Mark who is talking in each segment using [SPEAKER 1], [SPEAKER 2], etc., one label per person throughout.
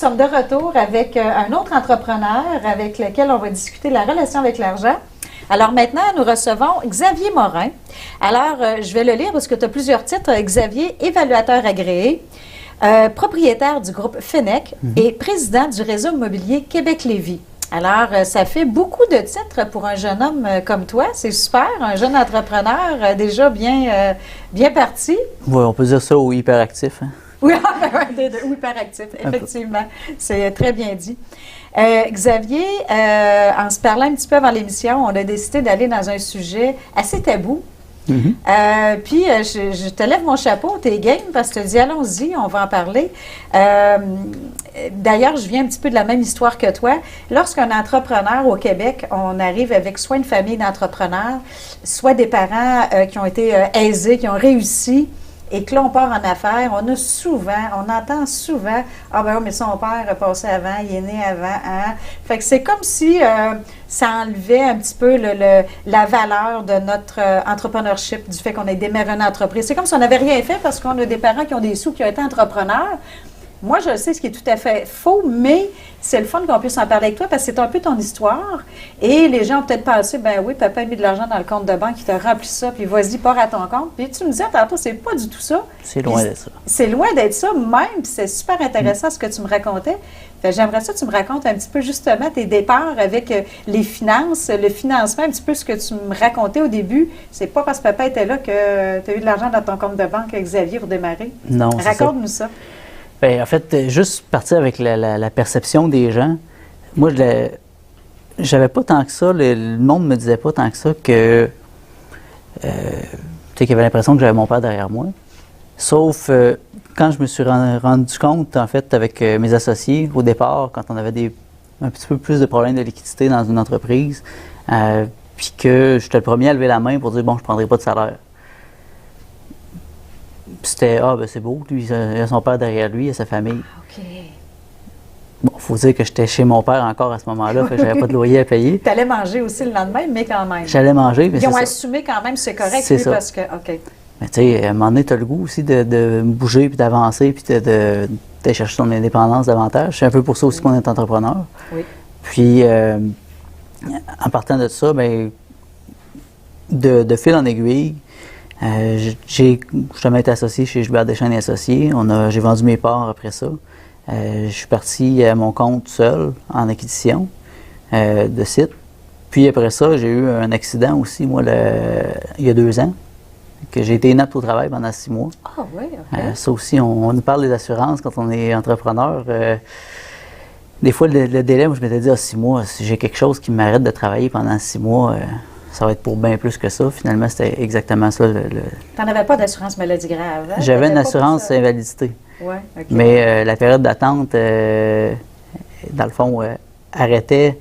[SPEAKER 1] sommes de retour avec un autre entrepreneur avec lequel on va discuter la relation avec l'argent. Alors maintenant, nous recevons Xavier Morin. Alors, je vais le lire parce que tu as plusieurs titres. Xavier, évaluateur agréé, propriétaire du groupe Fenech et président du réseau immobilier Québec-Lévis. Alors, ça fait beaucoup de titres pour un jeune homme comme toi. C'est super, un jeune entrepreneur déjà bien parti.
[SPEAKER 2] Oui, on peut dire ça ou hyperactif. Hein?
[SPEAKER 1] Oui, ou hyperactif, effectivement. C'est très bien dit. Xavier, en se parlant un petit peu avant l'émission, on a décidé d'aller dans un sujet assez tabou. Puis, je te lève mon chapeau, t'es game, parce que tu as dit, allons-y, on va en parler. D'ailleurs, je viens un petit peu de la même histoire que toi. Lorsqu'un entrepreneur au Québec, on arrive avec soit une famille d'entrepreneurs, soit des parents qui ont été aisés, qui ont réussi, et que là, on part en affaires, on entend souvent, « Ah ben oui, mais son père a passé avant, il est né avant. Hein? » Fait que c'est comme si ça enlevait un petit peu la valeur de notre entrepreneurship, du fait qu'on ait démarré une entreprise. C'est comme si on n'avait rien fait parce qu'on a des parents qui ont des sous, qui ont été entrepreneurs. Moi, je sais ce qui est tout à fait faux, mais c'est le fun qu'on puisse en parler avec toi parce que c'est un peu ton histoire. Et les gens ont peut-être pensé, ben oui, papa a mis de l'argent dans le compte de banque, il t'a rempli ça, puis vas-y, pars à ton compte. Puis tu me disais tantôt, c'est pas du tout ça.
[SPEAKER 2] C'est loin d'être ça.
[SPEAKER 1] C'est loin d'être ça même, puis c'est super intéressant ce que tu me racontais. J'aimerais ça que tu me racontes un petit peu justement tes départs avec les finances, le financement, un petit peu ce que tu me racontais au début. C'est pas parce que papa était là que tu as eu de l'argent dans ton compte de banque, Xavier, pour démarrer.
[SPEAKER 2] Non, c'est ça.
[SPEAKER 1] Raconte-nous ça.
[SPEAKER 2] Bien, en fait, juste partir avec la perception des gens, moi, j'avais pas tant que ça, le monde me disait pas tant que ça que, tu sais, qu'il y avait l'impression que j'avais mon père derrière moi. Sauf quand je me suis rendu compte, en fait, avec mes associés, au départ, quand on avait un petit peu plus de problèmes de liquidité dans une entreprise, puis que j'étais le premier à lever la main pour dire, bon, je prendrai pas de salaire. Puis c'était, ben c'est beau, lui, il a son père derrière lui, il a sa famille.
[SPEAKER 1] OK.
[SPEAKER 2] Bon, il faut dire que j'étais chez mon père encore à ce moment-là, fait que j'avais pas de loyer à payer.
[SPEAKER 1] Tu allais manger aussi le lendemain, mais quand même.
[SPEAKER 2] J'allais manger, mais
[SPEAKER 1] ils ont assumé quand même, c'est correct,
[SPEAKER 2] c'est ça.
[SPEAKER 1] Parce que, OK.
[SPEAKER 2] Mais tu sais, à un moment donné, tu as le goût aussi de bouger, puis d'avancer, puis de chercher ton indépendance davantage. C'est un peu pour ça aussi qu'on est entrepreneur.
[SPEAKER 1] Oui.
[SPEAKER 2] Puis, en partant de ça, bien, de fil en aiguille, j'ai jamais été associé chez Gilbert Deschênes et Associés. J'ai vendu mes parts après ça. Je suis parti à mon compte seul, en acquisition de site. Puis après ça, j'ai eu un accident aussi, moi, il y a 2 ans, que j'ai été inapte au travail pendant 6 mois.
[SPEAKER 1] Ah oui, OK.
[SPEAKER 2] Ça aussi, on nous parle des assurances quand on est entrepreneur. Des fois, le délai, moi, je m'étais dit, 6 mois, si j'ai quelque chose qui m'arrête de travailler pendant 6 mois, ça va être pour bien plus que ça. Finalement, c'était exactement ça.
[SPEAKER 1] Tu n'en avais pas d'assurance maladie grave? Hein?
[SPEAKER 2] J'avais une assurance invalidité.
[SPEAKER 1] Oui, OK.
[SPEAKER 2] Mais la période d'attente, dans le fond, arrêtait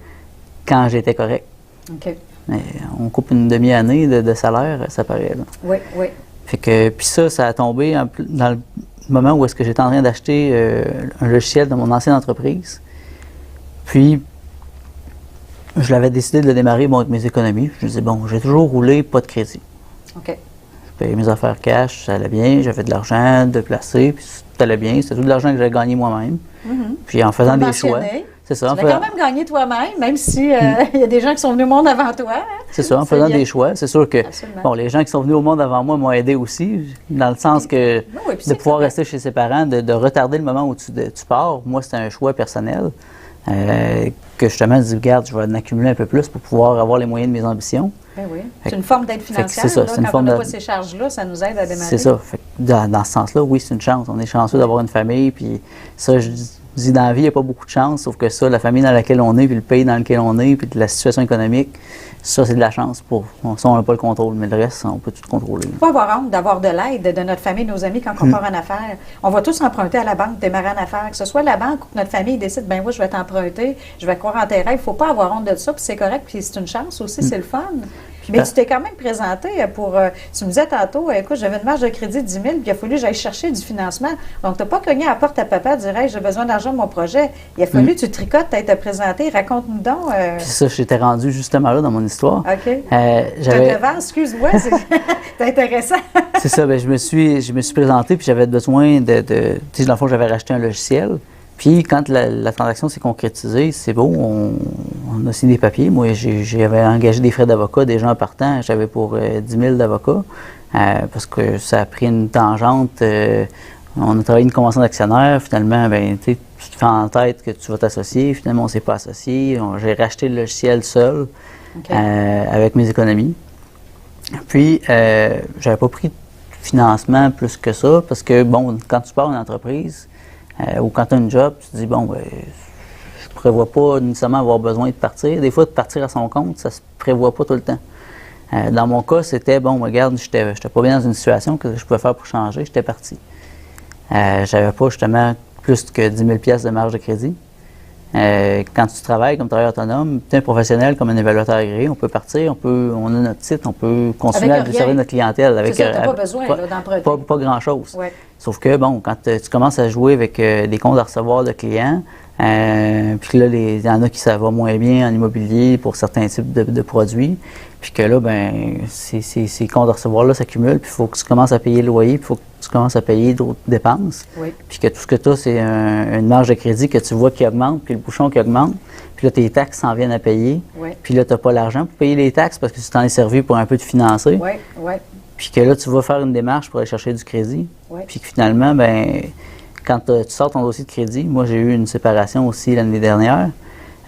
[SPEAKER 2] quand j'étais correct.
[SPEAKER 1] OK.
[SPEAKER 2] On coupe une demi-année de salaire, ça paraît. Là.
[SPEAKER 1] Oui, oui.
[SPEAKER 2] Fait que, puis ça a tombé dans le moment où est-ce que j'étais en train d'acheter un logiciel de mon ancienne entreprise. Puis, je l'avais décidé de le démarrer avec mes économies. Je me disais, bon, j'ai toujours roulé, pas de crédit.
[SPEAKER 1] OK.
[SPEAKER 2] Je payais mes affaires cash, ça allait bien, j'avais de l'argent de placer, puis ça allait bien. C'était tout de l'argent que j'avais gagné moi-même. Puis en faisant des choix. C'est ça.
[SPEAKER 1] Tu l'as quand même gagné toi-même, même si il y a des gens qui sont venus au monde avant toi. Hein?
[SPEAKER 2] C'est ça, en faisant des choix. C'est sûr que bon, les gens qui sont venus au monde avant moi m'ont aidé aussi, dans le sens que de pouvoir rester chez ses parents, de retarder le moment où tu pars. Moi, c'était un choix personnel. Que justement, je dis, regarde, je vais en accumuler un peu plus pour pouvoir avoir les moyens de mes ambitions.
[SPEAKER 1] Ben oui. C'est une forme d'aide financière.
[SPEAKER 2] C'est ça,
[SPEAKER 1] là, quand on n'a pas ces charges-là, ça nous aide à démarrer.
[SPEAKER 2] C'est ça. Fait que dans ce sens-là, oui, c'est une chance. On est chanceux d'avoir une famille. Puis ça, je dis, dans la vie, il n'y a pas beaucoup de chance, sauf que ça, la famille dans laquelle on est, puis le pays dans lequel on est, puis la situation économique, ça, c'est de la chance. Ça, on n'a pas le contrôle, mais le reste, on peut tout contrôler. Il
[SPEAKER 1] ne faut pas avoir honte d'avoir de l'aide de notre famille, nos amis, quand on part en affaires. On va tous emprunter à la banque, démarrer en affaires. Que ce soit la banque ou que notre famille décide, ben oui, je vais t'emprunter, je vais croire en tes rêves. Il ne faut pas avoir honte de ça, puis c'est correct, puis c'est une chance aussi, c'est le fun. Mais tu t'es quand même présenté pour... tu me disais tantôt, écoute, j'avais une marge de crédit de 10 000, puis il a fallu que j'aille chercher du financement. Donc, tu n'as pas cogné à la porte à papa, dire, hey, j'ai besoin d'argent de mon projet. Il a fallu que tu tricotes, tu te présenté. Raconte-nous donc.
[SPEAKER 2] Puis ça, j'étais rendu justement là dans mon histoire.
[SPEAKER 1] OK. Excuse-moi, c'est intéressant.
[SPEAKER 2] C'est ça, bien, je me suis présenté, puis j'avais besoin tu sais, dans le fond, j'avais racheté un logiciel. Puis quand la transaction s'est concrétisée, c'est beau, on a signé des papiers. Moi, j'avais engagé des frais d'avocat, des gens partant, j'avais pour 10 000 d'avocat, parce que ça a pris une tangente. On a travaillé une convention d'actionnaire, finalement, ben, tu te fais en tête que tu vas t'associer, finalement on ne s'est pas associé. J'ai racheté le logiciel seul, avec mes économies. Puis, j'avais pas pris de financement plus que ça, parce que, bon, quand tu pars d'une entreprise, ou quand tu as un job, tu te dis, bon, ben, je prévois pas nécessairement avoir besoin de partir. Des fois, de partir à son compte, ça se prévoit pas tout le temps. Dans mon cas, c'était, bon, regarde, j'étais pas bien dans une situation que je pouvais faire pour changer, j'étais parti. J'avais pas, justement, plus que 10 000 de marge de crédit. Quand tu travailles comme travailleur autonome, tu es un professionnel comme un évaluateur agréé, on peut partir, on a notre titre, on peut continuer à servir notre clientèle.
[SPEAKER 1] Avec ça, tu n'as pas besoin d'emprunter.
[SPEAKER 2] Pas grand-chose.
[SPEAKER 1] Ouais.
[SPEAKER 2] Sauf que, bon, quand tu commences à jouer avec des comptes à recevoir de clients, puis là, il y en a qui ça va moins bien en immobilier pour certains types de produits, puis que là, ben, ces comptes à recevoir-là s'accumulent, puis il faut que tu commences à payer le loyer, puis il faut que tu commences à payer d'autres dépenses.
[SPEAKER 1] Oui.
[SPEAKER 2] Puis que tout ce que tu as, c'est une marge de crédit que tu vois qui augmente, puis le bouchon qui augmente, puis là, tes taxes s'en viennent à payer, puis là, tu n'as pas l'argent pour payer les taxes parce que tu t'en es servi pour un peu te financer. Puis que là, tu vas faire une démarche pour aller chercher du crédit. Puis que finalement, ben, quand tu sors ton dossier de crédit, moi, j'ai eu une séparation aussi l'année dernière.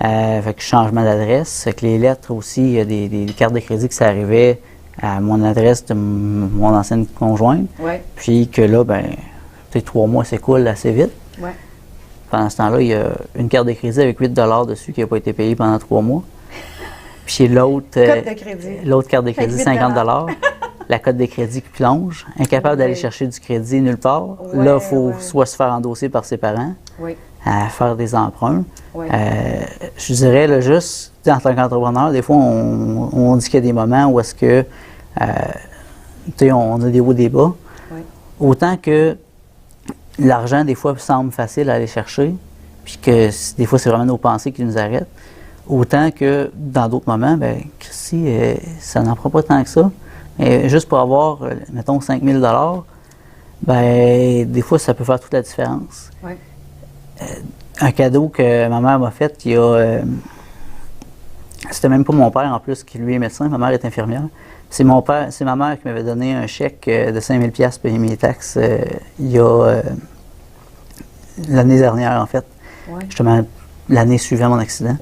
[SPEAKER 2] Fait que changement d'adresse. Fait que les lettres aussi, il y a des cartes de crédit qui s'arrivaient à mon adresse de mon ancienne conjointe. Puis que là, ben, peut-être 3 mois s'écoulent assez vite. Pendant ce temps-là, il y a une carte de crédit avec 8 $ dessus qui n'a pas été payée pendant 3 mois. Puis l'autre carte de crédit, 50 $. La cote de crédit qui plonge, incapable d'aller chercher du crédit nulle part. Là, il faut soit se faire endosser par ses parents, faire des emprunts. Je dirais, là, juste, en tant qu'entrepreneur, des fois, on dit qu'il y a des moments où est-ce que, on a des hauts et des bas. Autant que l'argent, des fois, semble facile à aller chercher, puis que des fois, c'est vraiment nos pensées qui nous arrêtent. Autant que dans d'autres moments, bien, Christy, ça n'en prend pas tant que ça. Mais juste pour avoir, mettons, 5 000 $, ben, des fois, ça peut faire toute la différence. Un cadeau que ma mère m'a fait, c'était même pas mon père en plus qui lui est médecin, ma mère est infirmière. C'est ma mère qui m'avait donné un chèque de 5 000 $ pour payer mes taxes il y a l'année dernière, en fait. Justement, l'année suivant mon accident.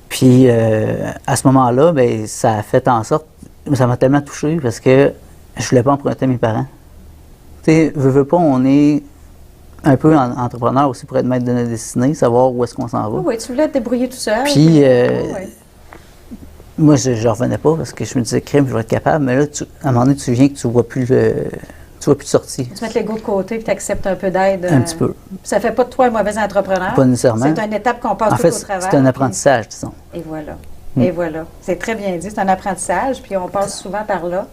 [SPEAKER 2] Puis, à ce moment-là, ben, ça a fait en sorte, ça m'a tellement touché parce que je voulais pas emprunter à mes parents. Tu sais, veux pas, on est un peu entrepreneur aussi pour être maître de notre destinée, savoir où est-ce qu'on s'en va.
[SPEAKER 1] Oui, tu voulais te débrouiller tout seul.
[SPEAKER 2] Puis, moi, je ne revenais pas parce que je me disais, crème, je vais être capable. Mais là, à un moment donné, tu viens que tu vois plus de sortie.
[SPEAKER 1] Tu mets l'ego de côté et tu acceptes un peu d'aide.
[SPEAKER 2] Un petit peu.
[SPEAKER 1] Ça ne fait pas de toi un mauvais entrepreneur.
[SPEAKER 2] Pas nécessairement.
[SPEAKER 1] C'est une étape qu'on passe tout au travers.
[SPEAKER 2] C'est un apprentissage, disons.
[SPEAKER 1] Et voilà. Et voilà. C'est très bien dit. C'est un apprentissage, puis on passe souvent par là.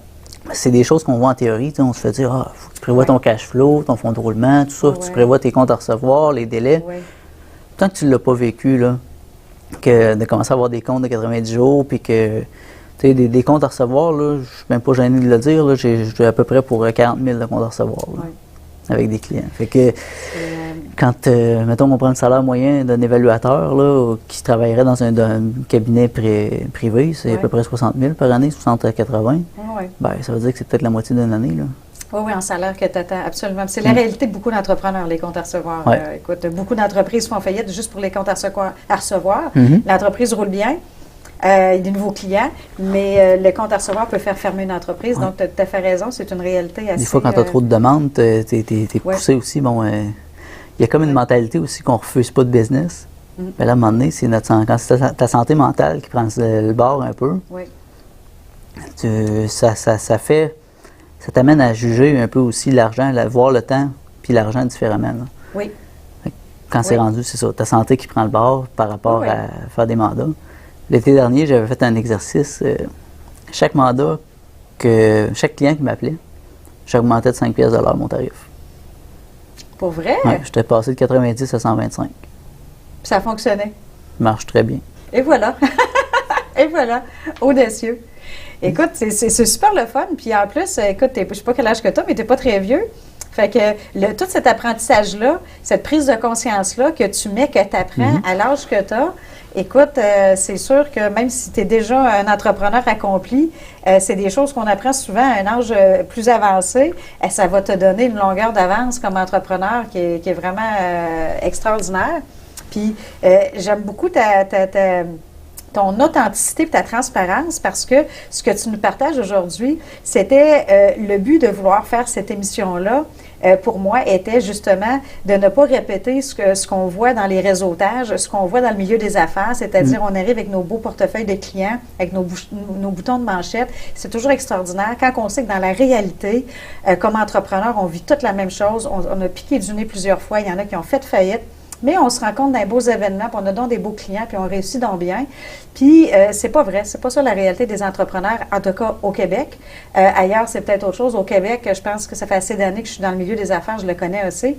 [SPEAKER 2] C'est des choses qu'on voit en théorie. On se fait dire, faut que tu prévois ton cash flow, ton fonds de roulement, tout ça. Tu prévois tes comptes à recevoir, les délais. Tant que tu ne l'as pas vécu, là, que de commencer à avoir des comptes de 90 jours, puis que tu sais, des comptes à recevoir, là, je ne suis même pas gêné de le dire, là, j'ai à peu près pour 40 000 de comptes à recevoir là, avec des clients. Fait que quand, mettons, on prend le salaire moyen d'un évaluateur là, qui travaillerait dans un cabinet privé, c'est à peu près 60 000 par année, 60 à 80. Ben, ça veut dire que c'est peut-être la moitié d'une année. Là.
[SPEAKER 1] Oui, en salaire que tu attends, absolument. C'est la réalité de beaucoup d'entrepreneurs, les comptes à recevoir. Écoute, beaucoup d'entreprises font faillite juste pour les comptes à recevoir. L'entreprise roule bien, il y a des nouveaux clients, mais le compte à recevoir peut faire fermer une entreprise. Donc, tu as tout à fait raison, c'est une réalité assez...
[SPEAKER 2] Des fois, quand tu as trop de demandes, tu es poussé aussi. Bon, il y a comme une mentalité aussi qu'on ne refuse pas de business. Mais là, à un moment donné, c'est quand c'est ta santé mentale qui prend le bord un peu. Ça t'amène à juger un peu aussi l'argent, voir le temps puis l'argent différemment. Là. Quand c'est rendu, c'est ça, ta santé qui prend le bord par rapport à faire des mandats. L'été dernier, j'avais fait un exercice. Chaque mandat, chaque client qui m'appelait, j'augmentais de 5 pièces de l'heure mon tarif.
[SPEAKER 1] Pour vrai?
[SPEAKER 2] Oui, j'étais passé de 90 à 125. Puis
[SPEAKER 1] ça fonctionnait?
[SPEAKER 2] Ça marche très bien.
[SPEAKER 1] Et voilà. Et voilà. Audacieux. Écoute, c'est super le fun. Puis en plus, écoute, je ne sais pas quel âge que tu as, mais tu n'es pas très vieux. Fait que tout cet apprentissage-là, cette prise de conscience-là que tu mets, que tu apprends à l'âge que tu as, écoute, c'est sûr que même si tu es déjà un entrepreneur accompli, c'est des choses qu'on apprend souvent à un âge plus avancé. Ça va te donner une longueur d'avance comme entrepreneur qui est vraiment extraordinaire. Puis, j'aime beaucoup ton authenticité et ta transparence parce que ce que tu nous partages aujourd'hui, c'était le but de vouloir faire cette émission-là. Pour moi, était justement de ne pas répéter ce qu'on voit dans les réseautages, ce qu'on voit dans le milieu des affaires, c'est-à-dire on arrive avec nos beaux portefeuilles de clients, avec nos boutons de manchette. C'est toujours extraordinaire. Quand on sait que dans la réalité, comme entrepreneur, on vit toute la même chose. On a piqué du nez plusieurs fois. Il y en a qui ont fait faillite. Mais on se rencontre dans des beaux événements, puis on a donc des beaux clients, puis on réussit donc bien. Puis, c'est pas vrai. C'est pas ça la réalité des entrepreneurs, en tout cas au Québec. Ailleurs, c'est peut-être autre chose. Au Québec, je pense que ça fait assez d'années que je suis dans le milieu des affaires, je le connais aussi.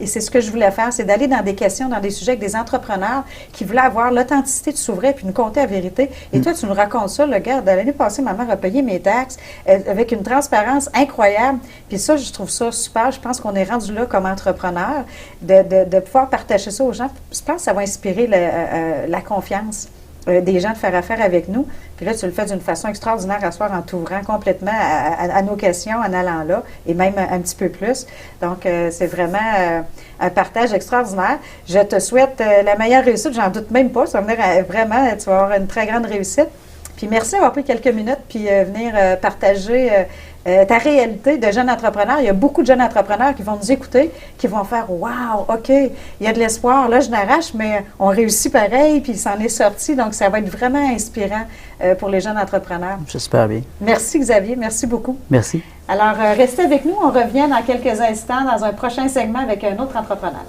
[SPEAKER 1] Et c'est ce que je voulais faire, c'est d'aller dans des questions, dans des sujets avec des entrepreneurs qui voulaient avoir l'authenticité de s'ouvrir puis nous conter la vérité. Et toi, tu nous racontes ça, le gars, l'année passée, ma mère a payé mes taxes avec une transparence incroyable. Puis ça, je trouve ça super. Je pense qu'on est rendu là comme entrepreneur de pouvoir partager ça aux gens. Je pense que ça va inspirer la confiance des gens de faire affaire avec nous. Puis là, tu le fais d'une façon extraordinaire à soir en t'ouvrant complètement à nos questions en allant là, et même un petit peu plus. Donc, c'est vraiment un partage extraordinaire. Je te souhaite la meilleure réussite, j'en doute même pas. Ça va venir vraiment, tu vas avoir une très grande réussite. Puis merci d'avoir pris quelques minutes puis venir partager ta réalité de jeune entrepreneur. Il y a beaucoup de jeunes entrepreneurs qui vont nous écouter, qui vont faire « Wow, OK, il y a de l'espoir. Là, je n'arrache, mais on réussit pareil, puis il s'en est sorti. » Donc, ça va être vraiment inspirant pour les jeunes entrepreneurs.
[SPEAKER 2] J'espère bien.
[SPEAKER 1] Merci, Xavier. Merci beaucoup.
[SPEAKER 2] Merci.
[SPEAKER 1] Alors, restez avec nous. On revient dans quelques instants dans un prochain segment avec un autre entrepreneur.